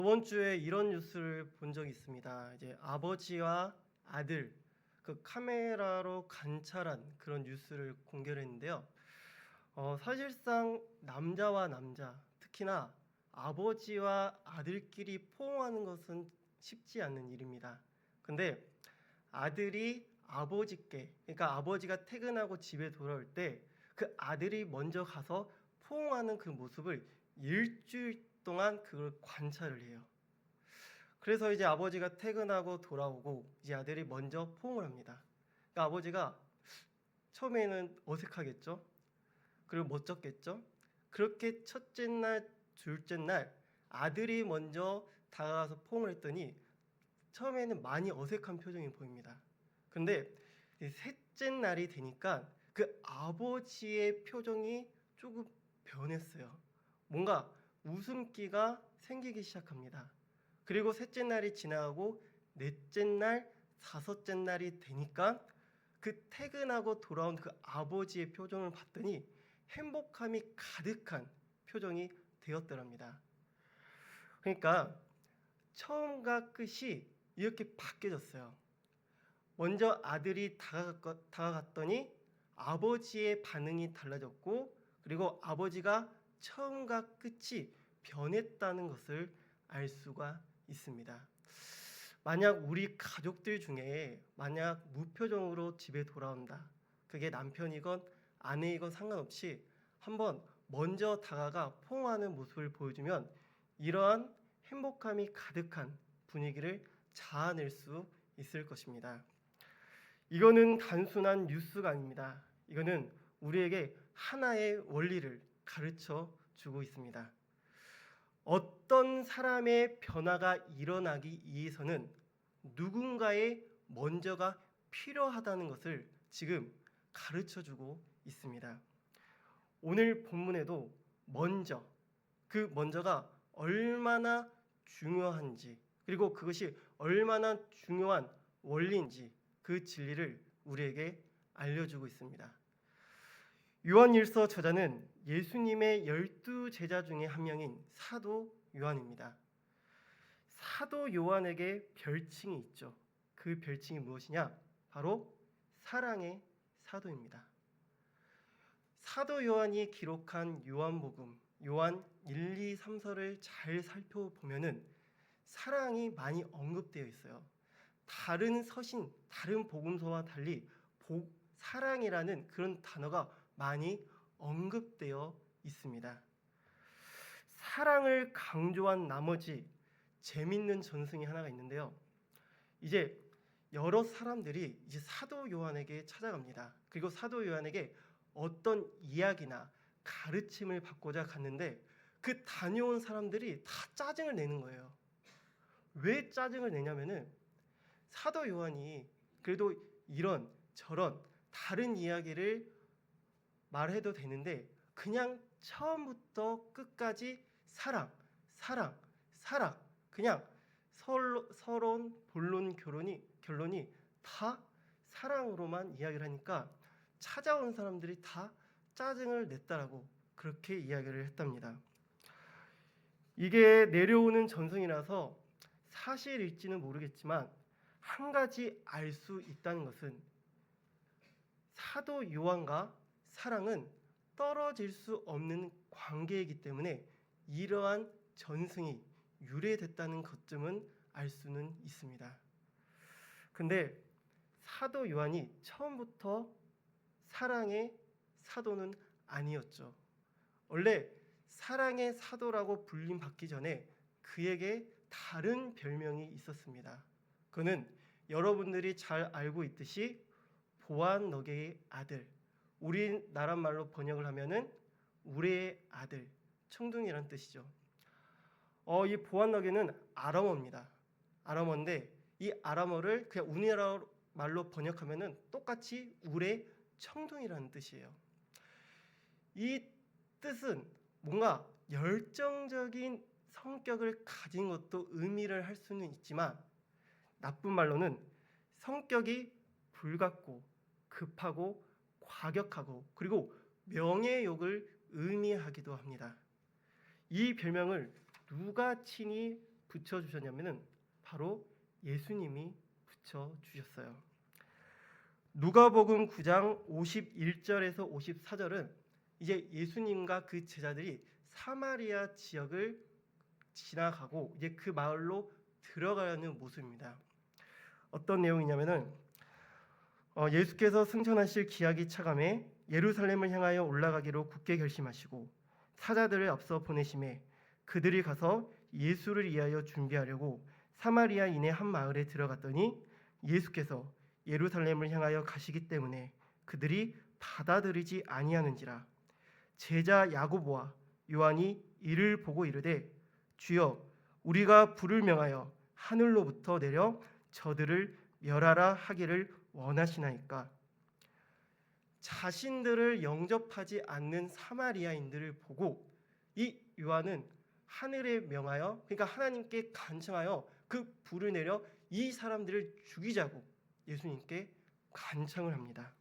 저번 주에 이런 뉴스를 본 적이 있습니다. 이제 아버지와 아들 그 카메라로 관찰한 그런 뉴스를 공개를 했는데요. 사실상 남자와 남자, 특히나 아버지와 아들끼리 포옹하는 것은 쉽지 않는 일입니다. 근데 아들이 아버지께, 그러니까 아버지가 퇴근하고 집에 돌아올 때 그 아들이 먼저 가서 포옹하는 그 모습을 일주일 동안 그걸 관찰을 해요. 그래서 이제 아버지가 퇴근하고 돌아오고 이제 아들이 먼저 포옹을 합니다. 그러니까 아버지가 처음에는 어색하겠죠. 그리고 멋졌겠죠. 그렇게 첫째 날, 둘째 날 아들이 먼저 다가가서 포옹을 했더니 처음에는 많이 어색한 표정이 보입니다. 근데 셋째 날이 되니까 그 아버지의 표정이 조금 변했어요. 뭔가 웃음기가 생기기 시작합니다. 그리고 셋째 날이 지나가고 넷째 날, 다섯째 날이 되니까 그 퇴근하고 돌아온 그 아버지의 표정을 봤더니 행복함이 가득한 표정이 되었더랍니다. 그러니까 처음과 끝이 이렇게 바뀌어졌어요. 먼저 아들이 다가갔더니 아버지의 반응이 달라졌고, 그리고 아버지가 처음과 끝이 변했다는 것을 알 수가 있습니다. 만약 우리 가족들 중에 만약 무표정으로 집에 돌아온다. 그게 남편이건 아내이건 상관없이 한번 먼저 다가가 포옹하는 모습을 보여주면 이러한 행복함이 가득한 분위기를 자아낼 수 있을 것입니다. 이거는 단순한 뉴스가 아닙니다. 이거는 우리에게 하나의 원리를 가르쳐 주고 있습니다. 어떤 사람의 변화가 일어나기 위해서는 누군가의 먼저가 필요하다는 것을 지금 가르쳐 주고 있습니다. 오늘 본문에도 먼저, 그 먼저가 얼마나 중요한지, 그리고 그것이 얼마나 중요한 원리인지 그 진리를 우리에게 알려주고 있습니다. 요한일서 저자는 예수님의 12제자 중에 한 명인 사도 요한입니다. 사도 요한에게 별칭이 있죠. 그 별칭이 무엇이냐? 바로 사랑의 사도입니다. 사도 요한이 기록한 요한복음, 요한 1, 2, 3서를 잘 살펴보면은 사랑이 많이 언급되어 있어요. 다른 서신, 다른 복음서와 달리 사랑이라는 그런 단어가 많이 언급되어 있습니다. 사랑을 강조한 나머지 재밌는 전승이 하나가 있는데요. 이제 여러 사람들이 이제 사도 요한에게 찾아갑니다. 그리고 사도 요한에게 어떤 이야기나 가르침을 받고자 갔는데 그 다녀온 사람들이 다 짜증을 내는 거예요. 왜 짜증을 내냐면은 사도 요한이 그래도 이런 저런 다른 이야기를 말해도 되는데 그냥 처음부터 끝까지 사랑, 사랑, 사랑, 그냥 서론, 본론, 결론이 다 사랑으로만 이야기를 하니까 찾아온 사람들이 다 짜증을 냈다라고 그렇게 이야기를 했답니다. 이게 내려오는 전승이라서 사실일지는 모르겠지만 한 가지 알 수 있다는 것은 사도 요한과 사랑은 떨어질 수 없는 관계이기 때문에 이러한 전승이 유래됐다는 것쯤은 알 수는 있습니다. 근데 사도 요한이 처음부터 사랑의 사도는 아니었죠. 원래 사랑의 사도라고 불림 받기 전에 그에게 다른 별명이 있었습니다. 그는 여러분들이 잘 알고 있듯이 보아너게의 아들, 우리나라 말로 번역을 하면은 우레의 아들, 청둥이란 뜻이죠. 이 보아너게는 아람어입니다. 아람어인데 이 아람어를 그냥 우리나라 말로 번역하면은 똑같이 우레 청둥이라는 뜻이에요. 이 뜻은 뭔가 열정적인 성격을 가진 것도 의미를 할 수는 있지만 나쁜 말로는 성격이 불같고 급하고 과격하고 그리고 명예욕을 의미하기도 합니다. 이 별명을 누가 친히 붙여주셨냐면은 바로 예수님이 붙여주셨어요. 누가복음 9장 51절에서 54절은 이제 예수님과 그 제자들이 사마리아 지역을 지나가고 이제 그 마을로 들어가려는 모습입니다. 어떤 내용이냐면은 예수께서 승천하실 기약이 차감해 예루살렘을 향하여 올라가기로 굳게 결심하시고 사자들을 앞서 보내심에 그들이 가서 예수를 위하여 준비하려고 사마리아 이내 한 마을에 들어갔더니 예수께서 예루살렘을 향하여 가시기 때문에 그들이 받아들이지 아니하는지라. 제자 야고보와 요한이 이를 보고 이르되 주여 우리가 불을 명하여 하늘로부터 내려 저들을 멸하라 하기를 원하시나이까. 자신들을 영접하지 않는 사마리아인들을 보고 이 요한은 하늘에 명하여, 그러니까 하나님께 간청하여 그 불을 내려 이 사람들을 죽이자고 예수님께 간청을 합니다.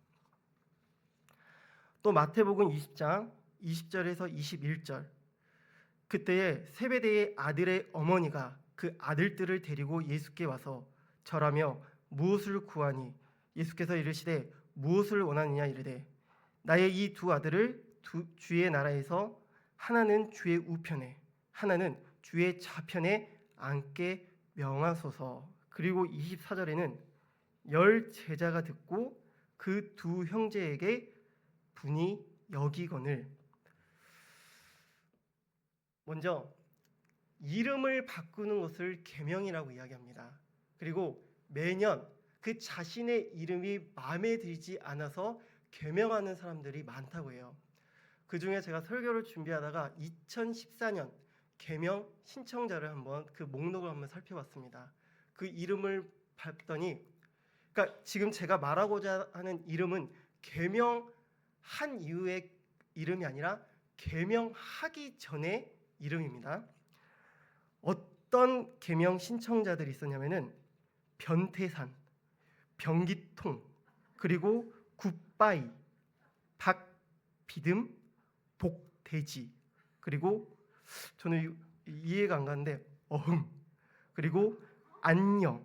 또 마태복음 20장 20절에서 21절, 그때에 세베대의 아들의 어머니가 그 아들들을 데리고 예수께 와서 절하며 무엇을 구하니 예수께서 이르시되 무엇을 원하느냐 이르되 나의 이 두 아들을 주의 나라에서 하나는 주의 우편에 하나는 주의 좌편에 앉게 명하소서. 그리고 24절에는 10 제자가 듣고 그 두 형제에게 분이 여기거늘. 먼저 이름을 바꾸는 것을 계명이라고 이야기합니다. 그리고 매년 그 자신의 이름이 마음에 들지 않아서 계명하는 사람들이 많다고 해요. 그 중에 제가 설교를 준비하다가 2014년 계명 신청자를 한번 그 목록을 한번 살펴봤습니다. 그 이름을 봤더니, 그러니까 지금 제가 말하고자 하는 이름은 계명한 이후의 이름이 아니라 계명하기 전의 이름입니다. 어떤 계명 신청자들이 있었냐면은 변태산, 변기통, 그리고 굿바이, 박비듬, 복돼지, 그리고 저는 이해가 안 가는데 어흥, 그리고 안녕.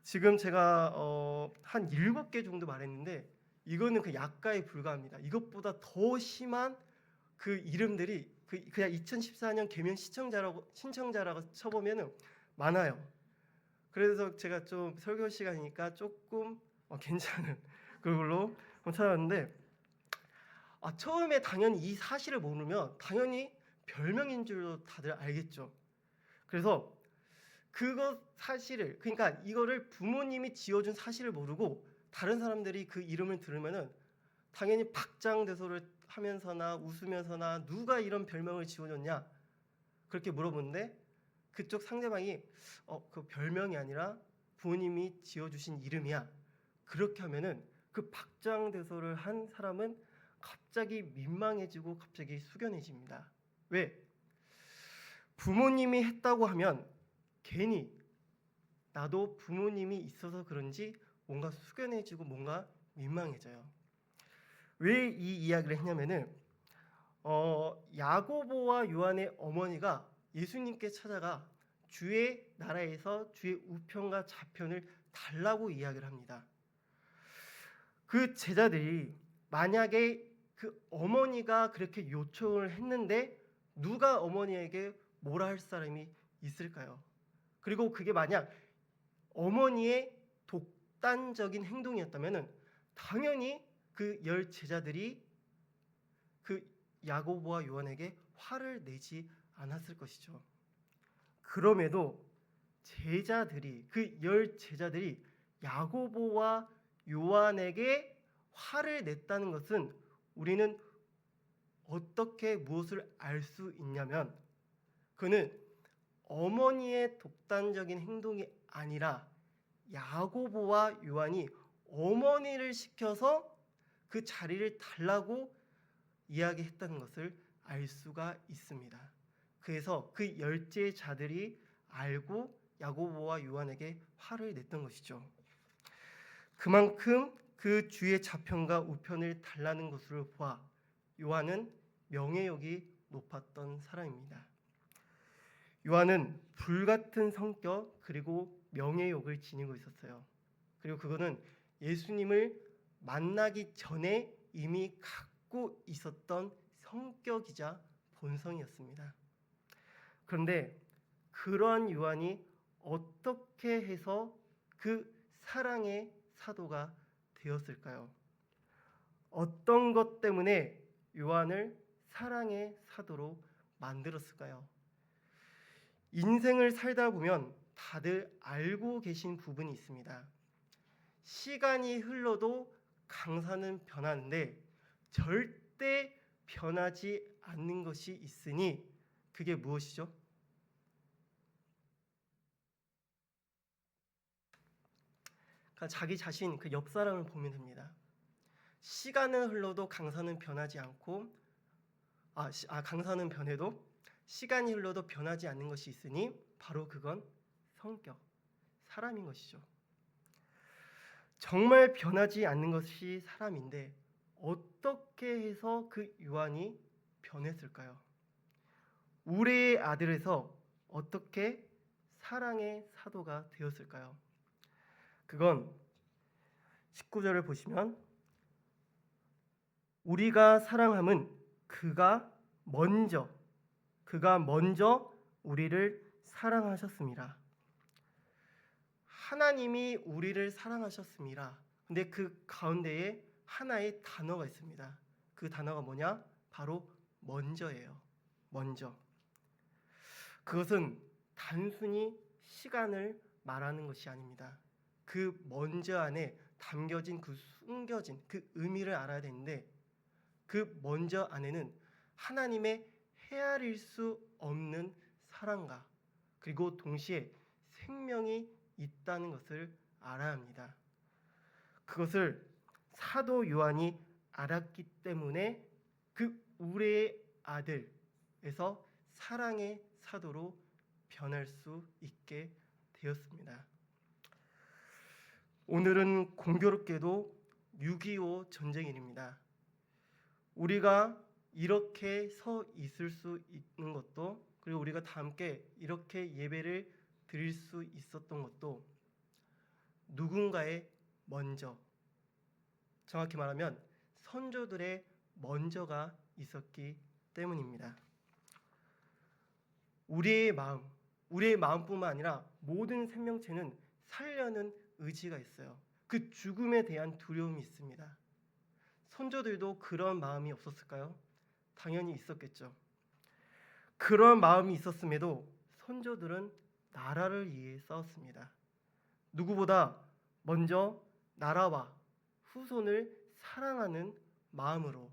지금 제가 한 7개 정도 말했는데 이거는 그 약가에 불과합니다. 이것보다 더 심한 그 이름들이 그냥 2014년 계명 신청자라고 쳐보면은 많아요. 그래서 제가 좀 설교 시간이니까 조금 괜찮은 그걸로 한번 찾아봤는데, 처음에 당연히 이 사실을 모르면 당연히 별명인 줄로 다들 알겠죠. 그래서 그것 사실을, 그러니까 이거를 부모님이 지어준 사실을 모르고 다른 사람들이 그 이름을 들으면은 당연히 박장대소를 하면서나 웃으면서나 누가 이런 별명을 지어줬냐 그렇게 물어보는데, 그쪽 상대방이 그 별명이 아니라 부모님이 지어주신 이름이야 그렇게 하면은 그 박장대소를 한 사람은 갑자기 민망해지고 갑자기 숙연해집니다. 왜? 부모님이 했다고 하면 괜히 나도 부모님이 있어서 그런지 뭔가 숙연해지고 뭔가 민망해져요. 왜 이 이야기를 했냐면은 야고보와 요한의 어머니가 예수님께 찾아가 주의 나라에서 주의 우편과 좌편을 달라고 이야기를 합니다. 그 제자들이 만약에 그 어머니가 그렇게 요청을 했는데 누가 어머니에게 뭐라 할 사람이 있을까요? 그리고 그게 만약 어머니의 독단적인 행동이었다면 당연히 그 10 제자들이 그 야고보와 요한에게 화를 내지 않았을 것이죠. 그럼에도 제자들이, 그 10 제자들이 야고보와 요한에게 화를 냈다는 것은 우리는 어떻게 무엇을 알 수 있냐면, 그는 어머니의 독단적인 행동이 아니라 야고보와 요한이 어머니를 시켜서 그 자리를 달라고 이야기했다는 것을 알 수가 있습니다. 그래서 그 10째 자들이 알고 야고보와 요한에게 화를 냈던 것이죠. 그만큼 그 주의 좌편과 우편을 달라는 것으로 보아 요한은 명예욕이 높았던 사람입니다. 요한은 불같은 성격 그리고 명예욕을 지니고 있었어요. 그리고 그거는 예수님을 만나기 전에 이미 갖고 있었던 성격이자 본성이었습니다. 그런데 그러한 요한이 어떻게 해서 그 사랑의 사도가 되었을까요? 어떤 것 때문에 요한을 사랑의 사도로 만들었을까요? 인생을 살다 보면 다들 알고 계신 부분이 있습니다. 시간이 흘러도 강산은 변하는데 절대 변하지 않는 것이 있으니 그게 무엇이죠? 그러니까 자기 자신 그 옆 사람을 보면 됩니다. 시간은 흘러도 강산은 변하지 않고 강산은 변해도 시간이 흘러도 변하지 않는 것이 있으니 바로 그건 성격, 사람인 것이죠. 정말 변하지 않는 것이 사람인데 어떻게 해서 그 요한이 변했을까요? 우리의 아들에서 어떻게 사랑의 사도가 되었을까요? 그건 19절을 보시면 우리가 사랑함은 그가 먼저 우리를 사랑하셨습니다. 하나님이 우리를 사랑하셨습니다. 근데 그 가운데에 하나의 단어가 있습니다. 그 단어가 뭐냐? 바로 먼저예요. 먼저. 그것은 단순히 시간을 말하는 것이 아닙니다. 그 먼저 안에 담겨진 그 숨겨진 그 의미를 알아야 되는데 그 먼저 안에는 하나님의 헤아릴 수 없는 사랑과 그리고 동시에 생명이 있다는 것을 알아야 합니다. 그것을 사도 요한이 알았기 때문에 그 우리의 아들에서 사랑의 사도로 변할 수 있게 되었습니다. 오늘은 공교롭게도 6.25 전쟁일입니다. 우리가 이렇게 서 있을 수 있는 것도 그리고 우리가 다 함께 이렇게 예배를 드릴 수 있었던 것도 누군가의 먼저, 정확히 말하면 선조들의 먼저가 있었기 때문입니다. 우리의 마음뿐만 아니라 모든 생명체는 살려는 의지가 있어요. 그 죽음에 대한 두려움이 있습니다. 선조들도 그런 마음이 없었을까요? 당연히 있었겠죠. 그런 마음이 있었음에도 선조들은 나라를 위해 싸웠습니다. 누구보다 먼저 나라와 후손을 사랑하는 마음으로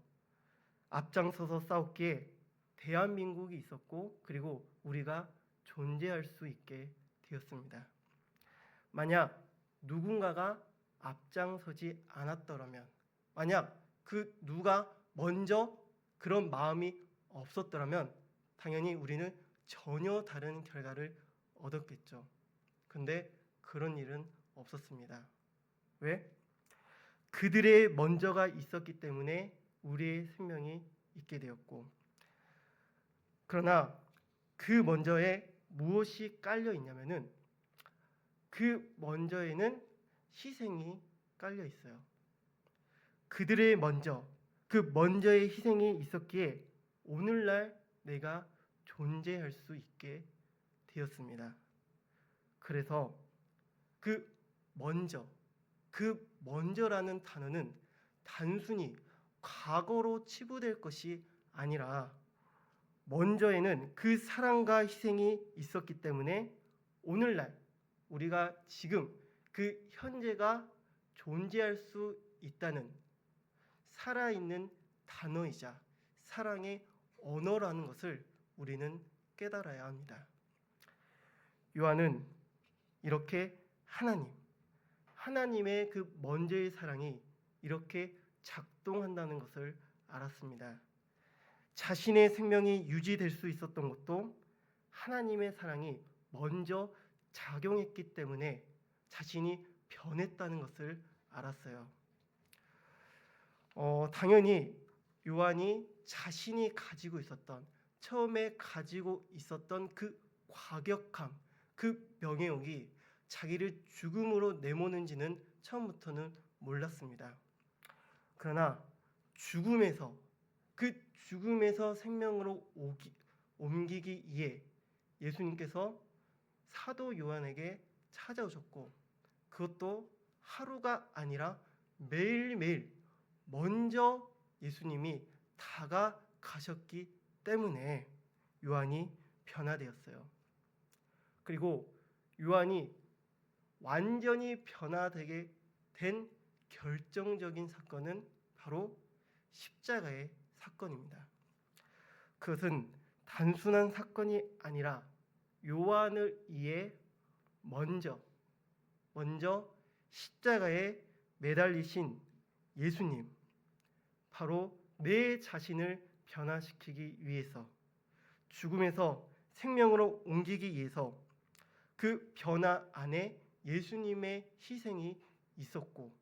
앞장서서 싸웠기에 대한민국이 있었고 그리고 우리가 존재할 수 있게 되었습니다. 만약 누군가가 앞장서지 않았더라면, 만약 그 누가 먼저 그런 마음이 없었더라면 당연히 우리는 전혀 다른 결과를 얻었겠죠. 근데 그런 일은 없었습니다. 왜? 그들의 먼저가 있었기 때문에 우리의 생명이 있게 되었고, 그러나 그 먼저에 무엇이 깔려 있냐면은 그 먼저에는 희생이 깔려 있어요. 그들의 먼저, 그 먼저의 희생이 있었기에 오늘날 내가 존재할 수 있게 되었습니다. 그래서 그 먼저라는 단어는 단순히 과거로 치부될 것이 아니라 먼저에는 그 사랑과 희생이 있었기 때문에 오늘날 우리가 지금 그 현재가 존재할 수 있다는 살아있는 단어이자 사랑의 언어라는 것을 우리는 깨달아야 합니다. 요한은 이렇게 하나님의 그 먼저의 사랑이 이렇게 작동한다는 것을 알았습니다. 자신의 생명이 유지될 수 있었던 것도 하나님의 사랑이 먼저 작용했기 때문에 자신이 변했다는 것을 알았어요. 당연히 요한이 자신이 처음에 가지고 있었던 그 과격함, 그 명예욕이 자기를 죽음으로 내모는지는 처음부터는 몰랐습니다. 그러나 그 죽음에서 생명으로 옮기기 위해 예수님께서 사도 요한에게 찾아오셨고, 그것도 하루가 아니라 매일매일 먼저 예수님이 다가가셨기 때문에 요한이 변화되었어요. 그리고 요한이 완전히 변화되게 된 결정적인 사건은 바로 십자가의 사건입니다. 그것은 단순한 사건이 아니라 요한을 위해 먼저 십자가에 매달리신 예수님, 바로 내 자신을 변화시키기 위해서, 죽음에서 생명으로 옮기기 위해서 그 변화 안에 예수님의 희생이 있었고,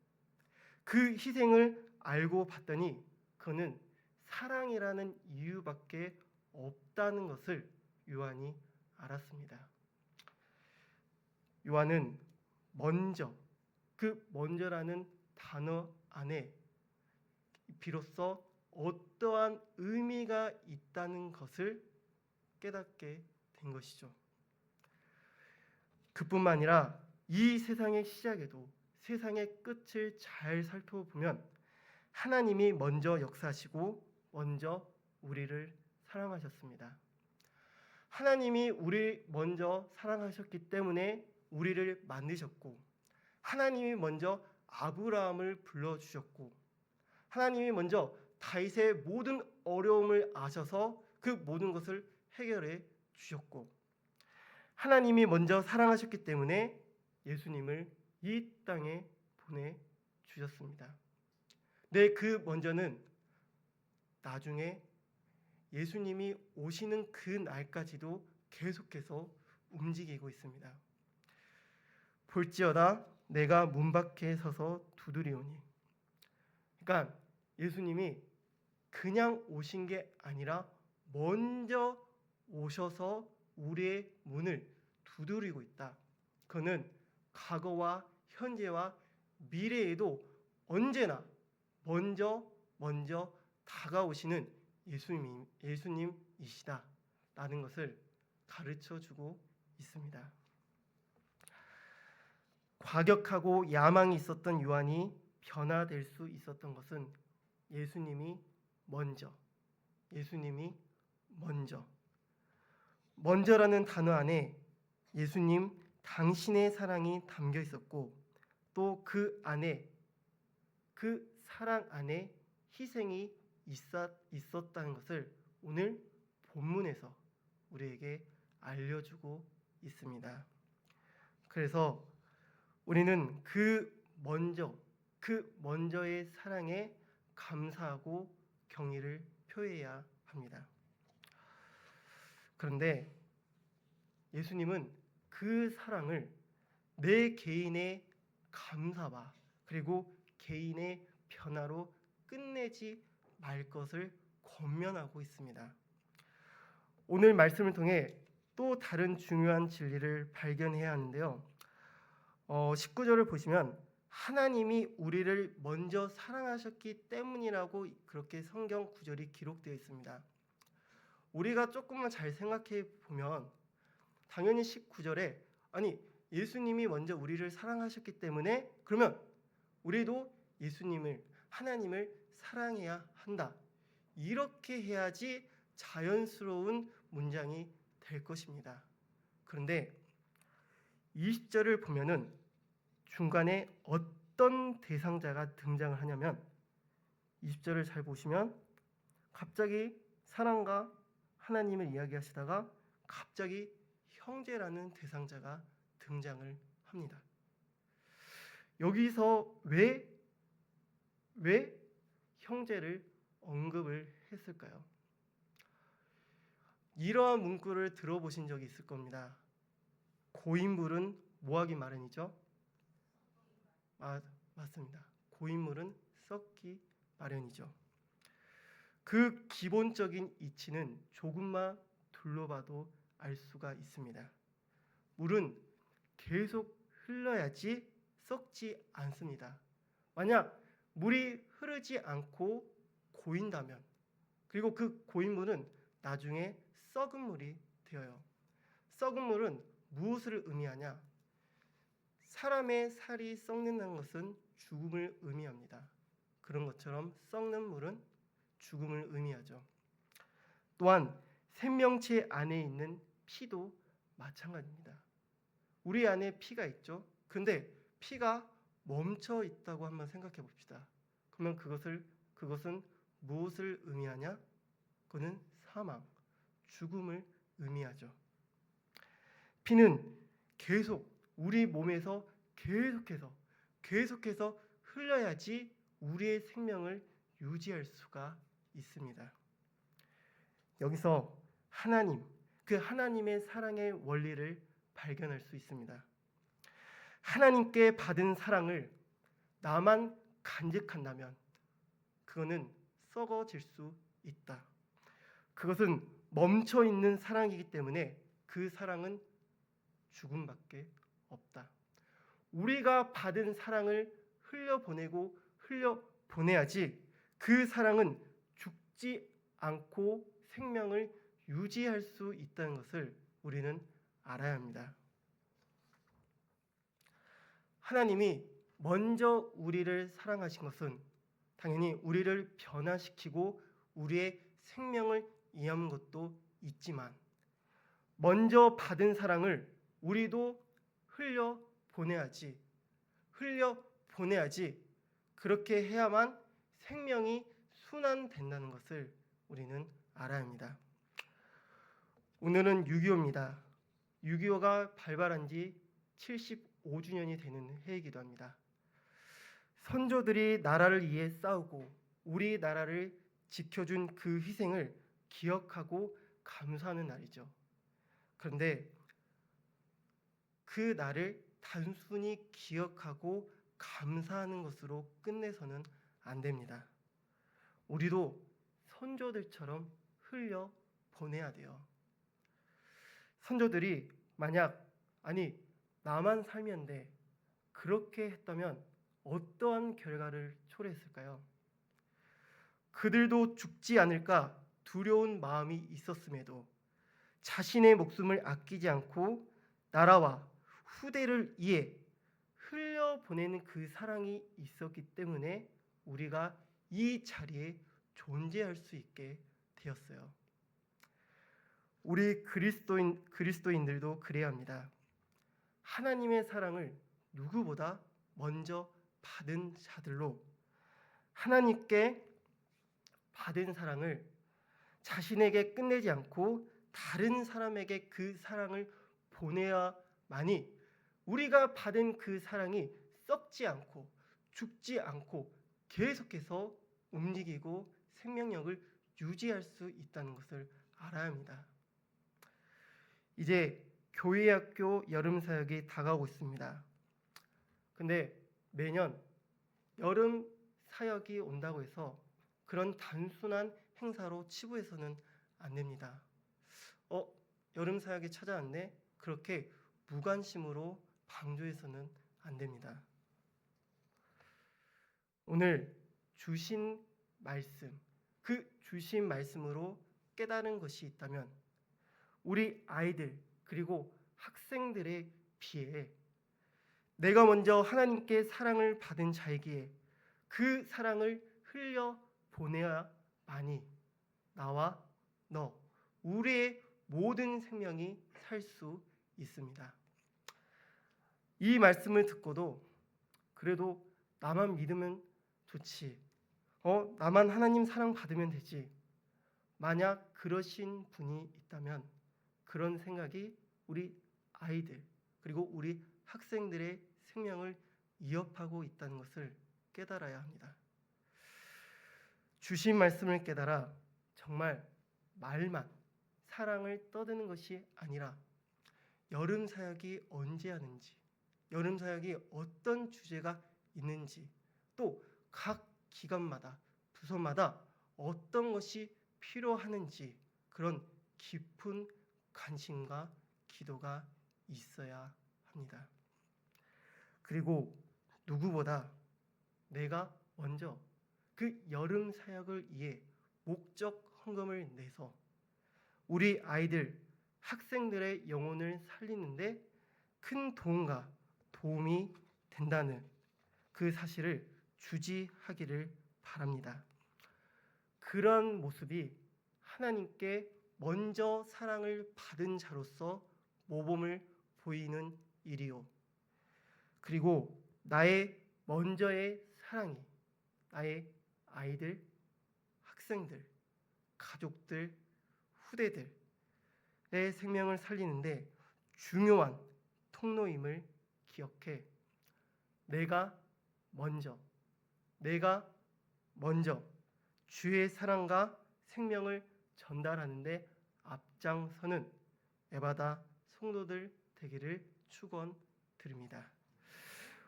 그 희생을 알고 봤더니 그는 사랑이라는 이유밖에 없다는 것을 요한이 알았습니다. 요한은 그 먼저라는 단어 안에 비로소 어떠한 의미가 있다는 것을 깨닫게 된 것이죠. 그뿐만 아니라 이 세상의 시작에도, 세상의 끝을 잘 살펴보면 하나님이 먼저 역사하시고 먼저 우리를 사랑하셨습니다. 하나님이 우리를 먼저 사랑하셨기 때문에 우리를 만드셨고, 하나님이 먼저 아브라함을 불러주셨고, 하나님이 먼저 다윗의 모든 어려움을 아셔서 그 모든 것을 해결해 주셨고, 하나님이 먼저 사랑하셨기 때문에 예수님을 이 땅에 보내주셨습니다. 네, 그 먼저는 나중에 예수님이 오시는 그 날까지도 계속해서 움직이고 있습니다. 볼지어다 내가 문 밖에 서서 두드리오니. 그러니까 예수님이 그냥 오신 게 아니라 먼저 오셔서 우리의 문을 두드리고 있다. 그는 과거와 현재와 미래에도 언제나 먼저 다가오시는 예수님이시다라는 것을 가르쳐주고 있습니다. 과격하고 야망이 있었던 요한이 변화될 수 있었던 것은 예수님이 먼저라는 단어 안에 예수님 당신의 사랑이 담겨 있었고, 또 그 사랑 안에 희생이 있었다는 것을 오늘 본문에서 우리에게 알려주고 있습니다. 그래서 우리는 그 먼저의 사랑에 감사하고 경의를 표해야 합니다. 그런데 예수님은 그 사랑을 내 개인의 감사와 그리고 개인의 변화로 끝내지 말 것을 권면하고 있습니다. 오늘 말씀을 통해 또 다른 중요한 진리를 발견해야 하는데요. 19절을 보시면 하나님이 우리를 먼저 사랑하셨기 때문이라고 그렇게 성경 구절이 기록되어 있습니다. 우리가 조금만 잘 생각해 보면 당연히 19절에 예수님이 먼저 우리를 사랑하셨기 때문에 그러면 우리도 하나님을 사랑해야 한다. 이렇게 해야지 자연스러운 문장이 될 것입니다. 그런데 20절을 보면은 중간에 어떤 대상자가 등장을 하냐면 20절을 잘 보시면 갑자기 사랑과 하나님을 이야기하시다가 갑자기 형제라는 대상자가 등장을 합니다. 여기서 왜 형제를 언급을 했을까요? 이러한 문구를 들어보신 적이 있을 겁니다. 고인물은 뭐하기 마련이죠? 맞습니다. 고인물은 썩기 마련이죠. 그 기본적인 이치는 조금만 둘러봐도 알 수가 있습니다. 물은 계속 흘러야지 썩지 않습니다. 만약 물이 흐르지 않고 고인다면, 그리고 그 고인 물은 나중에 썩은 물이 되어요. 썩은 물은 무엇을 의미하냐? 사람의 살이 썩는다는 것은 죽음을 의미합니다. 그런 것처럼 썩는 물은 죽음을 의미하죠. 또한 생명체 안에 있는 피도 마찬가지입니다. 우리 안에 피가 있죠. 근데 피가 멈춰 있다고 한번 생각해 봅시다. 그러면 그것은 무엇을 의미하냐? 그것은 사망, 죽음을 의미하죠. 피는 계속 우리 몸에서 계속해서 흘러야지 우리의 생명을 유지할 수가 있습니다. 여기서 그 하나님의 사랑의 원리를 발견할 수 있습니다. 하나님께 받은 사랑을 나만 간직한다면 그거는 썩어질 수 있다. 그것은 멈춰 있는 사랑이기 때문에 그 사랑은 죽음밖에 없다. 우리가 받은 사랑을 흘려보내야지 그 사랑은 죽지 않고 생명을 유지할 수 있다는 것을 우리는 알아야 합니다. 하나님이 먼저 우리를 사랑하신 것은 당연히 우리를 변화시키고 우리의 생명을 이해하는 것도 있지만 먼저 받은 사랑을 우리도 흘려보내야지 그렇게 해야만 생명이 순환된다는 것을 우리는 알아야 합니다. 오늘은 6.25입니다. 6.25가 발발한 지 75주년이 되는 해이기도 합니다. 선조들이 나라를 위해 싸우고 우리 나라를 지켜준 그 희생을 기억하고 감사하는 날이죠. 그런데 그 날을 단순히 기억하고 감사하는 것으로 끝내서는 안 됩니다. 우리도 선조들처럼 흘려보내야 돼요. 선조들이 나만 살면 돼 그렇게 했다면 어떠한 결과를 초래했을까요? 그들도 죽지 않을까 두려운 마음이 있었음에도 자신의 목숨을 아끼지 않고 나라와 후대를 위해 흘려보내는 그 사랑이 있었기 때문에 우리가 이 자리에 존재할 수 있게 되었어요. 우리 그리스도인들도 그래야 합니다. 하나님의 사랑을 누구보다 먼저 받은 자들로 하나님께 받은 사랑을 자신에게 끝내지 않고 다른 사람에게 그 사랑을 보내야만이 우리가 받은 그 사랑이 썩지 않고 죽지 않고 계속해서 움직이고 생명력을 유지할 수 있다는 것을 알아야 합니다. 이제 교회학교 여름 사역이 다가오고 있습니다. 근데 매년 여름 사역이 온다고 해서 그런 단순한 행사로 치부해서는 안 됩니다. 여름 사역이 찾아왔네. 그렇게 무관심으로 방조해서는 안 됩니다. 오늘 주신 말씀, 그 주신 말씀으로 깨달은 것이 있다면 우리 아이들 그리고 학생들에 비해 내가 먼저 하나님께 사랑을 받은 자이기에 그 사랑을 흘려보내야만이 나와 너, 우리의 모든 생명이 살 수 있습니다. 이 말씀을 듣고도 그래도 나만 믿으면 좋지. 나만 하나님 사랑 받으면 되지. 만약 그러신 분이 있다면 그런 생각이 우리 아이들 그리고 우리 학생들의 생명을 위협하고 있다는 것을 깨달아야 합니다. 주신 말씀을 깨달아 정말 말만 사랑을 떠드는 것이 아니라 여름 사역이 언제 하는지, 여름 사역이 어떤 주제가 있는지, 또 각 기관마다 부서마다 어떤 것이 필요하는지 그런 깊은 관심과 기도가 있어야 합니다. 그리고 누구보다 내가 먼저 그 여름 사역을 위해 목적 헌금을 내서 우리 아이들, 학생들의 영혼을 살리는데 큰 도움이 된다는 그 사실을 주지하기를 바랍니다. 그런 모습이 하나님께 먼저 사랑을 받은 자로서 모범을 보이는 일이요. 그리고 나의 먼저의 사랑이 나의 아이들, 학생들, 가족들, 후대들의 생명을 살리는데 중요한 통로임을 기억해 내가 먼저 주의 사랑과 생명을 전달하는데 앞장서는 에바다 성도들 되기를 축원드립니다.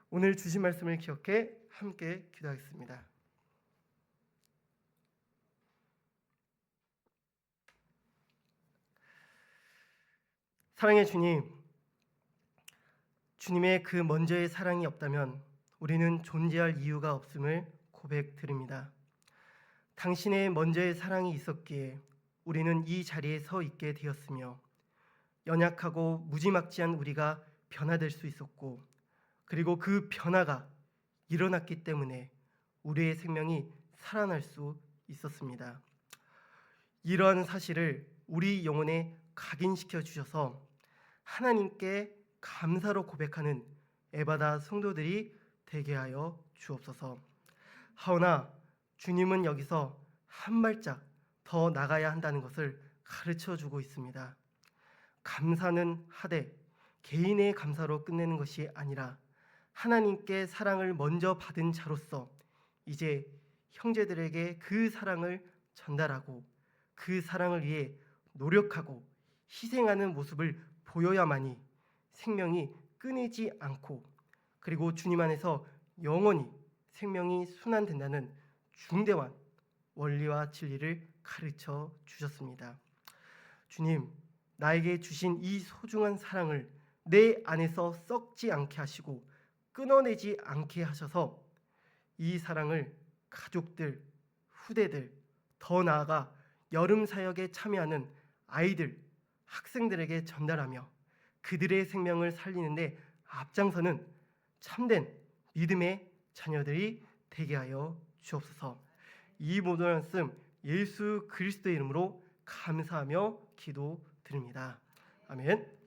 오늘 주신 말씀을 기억해 함께 기도하겠습니다. 사랑의 주님, 주님의 그 먼저의 사랑이 없다면 우리는 존재할 이유가 없음을 고백드립니다. 당신의 먼저의 사랑이 있었기에 우리는 이 자리에 서 있게 되었으며 연약하고 무지막지한 우리가 변화될 수 있었고 그리고 그 변화가 일어났기 때문에 우리의 생명이 살아날 수 있었습니다. 이러한 사실을 우리 영혼에 각인시켜 주셔서 하나님께 감사로 고백하는 에바다 성도들이 되게 하여 주옵소서. 하오나 주님은 여기서 한 발짝 더 나가야 한다는 것을 가르쳐 주고 있습니다. 감사는 하되 개인의 감사로 끝내는 것이 아니라 하나님께 사랑을 먼저 받은 자로서 이제 형제들에게 그 사랑을 전달하고 그 사랑을 위해 노력하고 희생하는 모습을 보여야만이 생명이 끊이지 않고 그리고 주님 안에서 영원히 생명이 순환된다는 중대한 원리와 진리를 가르쳐 주셨습니다. 주님, 나에게 주신 이 소중한 사랑을 내 안에서 썩지 않게 하시고 끊어내지 않게 하셔서 이 사랑을 가족들, 후대들, 더 나아가 여름 사역에 참여하는 아이들, 학생들에게 전달하며 그들의 생명을 살리는데 앞장서는 참된 믿음의 자녀들이 되게 하여 주옵소서. 이 모든 말씀 예수 그리스도의 이름으로 감사하며 기도드립니다. 아멘.